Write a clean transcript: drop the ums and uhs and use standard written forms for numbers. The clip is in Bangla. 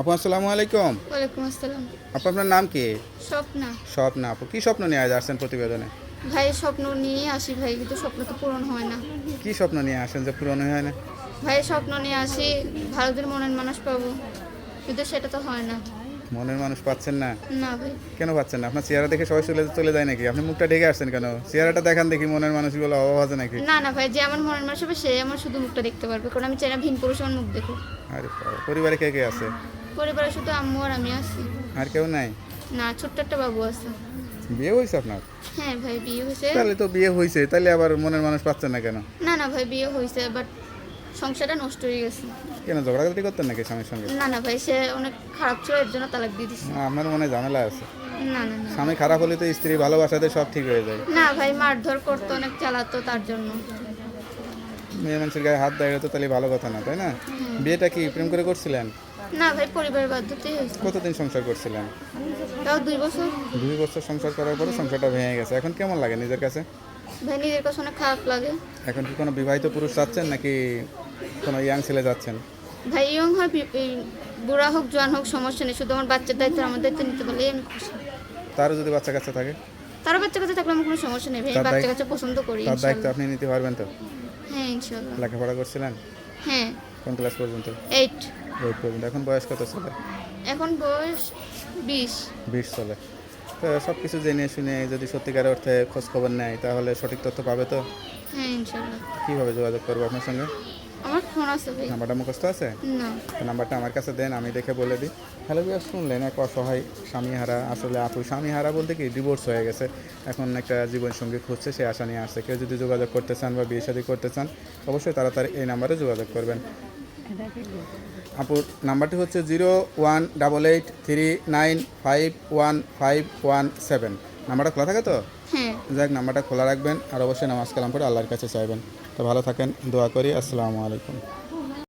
আপু আসসালামু আলাইকুম। ওয়ালাইকুম আসসালাম। আপু আপনার নাম কি? স্বপ্না। স্বপ্না আপু, কি স্বপ্ন নিয়ে আজ আসছেন প্রতিবেদনে? ভাই স্বপ্ন নিয়ে আসি ভাই, কিন্তু স্বপ্ন তো পূরণ হয় না। কি স্বপ্ন নিয়ে আসেন যে পূরণ হয় না? ভাই স্বপ্ন নিয়ে আসি ভালো দিন মনের মানুষ পাবো, কিন্তু সেটা তো হয় না। মনের মানুষ পাচ্ছেন না? না ভাই। কেন পাচ্ছেন না? আপনার চেহারা দেখে সবাই চলে চলে যায় নাকি? আপনি মুখটা ঢেকে আসছেন কেন? চেহারাটা দেখান দেখি, মনের মানুষগুলো অভাব আছে নাকি? না না ভাই, যে আমার মনের মানুষ হবে সে আমার শুধু মুখটা দেখতে পারবে, কারণ আমি চাই না ভিন পুরুষ আমার মুখ দেখো। আরে বাবা, পরিবারে কে কে আছে? পরিবারে শুধু আম্মু আর আমি আছি। আর কেউ নাই? না, ছোট্ট একটা বাবু আছে। বিয়ে হয়েছে আপনার? হ্যাঁ ভাই, বিয়ে হয়েছে। তাহলে তো বিয়ে হয়েছে, তাহলে আবার মনের মানুষ পাচ্ছেন না কেন? না না ভাই, বিয়ে হয়েছে, বাট সংসারটা নষ্ট হয়ে গেছে। কেন ঝগড়াঝাটি করতেন নাকি স্বামীর সঙ্গে? না না ভাই, সে অনেক খারাপ ছিল, এর জন্য তালাক দিয়ে দিছি। আপনার মনে ঝামেলা আছে? না না না। স্বামী খারাপ হলে তো স্ত্রী ভালোবাসাতে সব ঠিক হয়ে যায়। না ভাই, মারধর করতো, অনেক চালাতো, তার জন্য। মেয়ে মানুষের গায়ে হাত দেয় তো তাহলে ভালো কথা না, তাই না? বিয়েটা কি প্রেম করে করছিলেন? না ভাই, পরিবারের বাধ্যতাই হয়েছে। কতদিন সংসার করছিলেন? তাও 2 বছর। 2 বছর সংসার করার পরে সংসারটা ভেঙে গেছে, এখন কেমন লাগে নিজের কাছে? ভাই নিজের কাছে অনেক খারাপ লাগে। এখন কি কোনো বিবাহিত পুরুষ চাচ্ছেন নাকি কোনো ইয়াং ছেলে যাচ্ছেন? ভাই ইয়ং হয় এই বুড়া হোক জোয়ান হোক সমস্যা নেই, শুধু আমার বাচ্চার দায়িত্ব আমার দায়িত্ব নিতে পারলেই আমি খুশি। তারও যদি বাচ্চা কাচ্চা থাকে? তারও বাচ্চা কাছে থাকলে আমার কোনো সমস্যা নেই ভাই, আমি বাচ্চা কাচ্চা পছন্দ করি তার দায়িত্ব ইনশাল্লাহ। আপনি নিতে পারবেন তো? হ্যাঁ ইনশাল্লাহ। লেখাপড়া করছিলেন? হ্যাঁ। কোন ক্লাস পর্যন্ত? 8। 8 পর্যন্ত। এখন বয়স কত চলে? এখন বয়স 20। 20 চলে। তো সব কিছু জেনে শুনে যদি সত্যিকার অর্থে খোঁজ খবর নেয় তাহলে সঠিক তথ্য পাবে তো? হ্যাঁ ইনশাল্লাহ। কীভাবে যোগাযোগ করবো আপনার সঙ্গে? আমার ফোন আছে ভাই। নাম্বারটা মুখস্থ আছে? না। তো নাম্বারটা আমার কাছে দেন, আমি দেখে বলে দিই। হ্যালো বিয়ার, শুনলেন এক অসহায় স্বামীহারা, আসলে আপু স্বামীহারা বলতে কি ডিভোর্স হয়ে গেছে, এখন একটা জীবনসঙ্গী খুঁজছে, সে আশা নিয়ে আসছে। কেউ যদি যোগাযোগ করতে চান বা বিয়ে শাদী করতে চান অবশ্যই তাড়াতাড়ি এই নাম্বারে যোগাযোগ করবেন। আপুর নাম্বারটি হচ্ছে 01883951517। নাম্বারটা খোলা থাকে তো? হ্যাঁ। যাক, নাম্বারটা খোলা রাখবেন আর অবশ্যই নামাজ কালাম পড়ে আল্লাহর কাছে চাইবেন। তো ভালো থাকেন, দোয়া করি। আসসালামু আলাইকুম।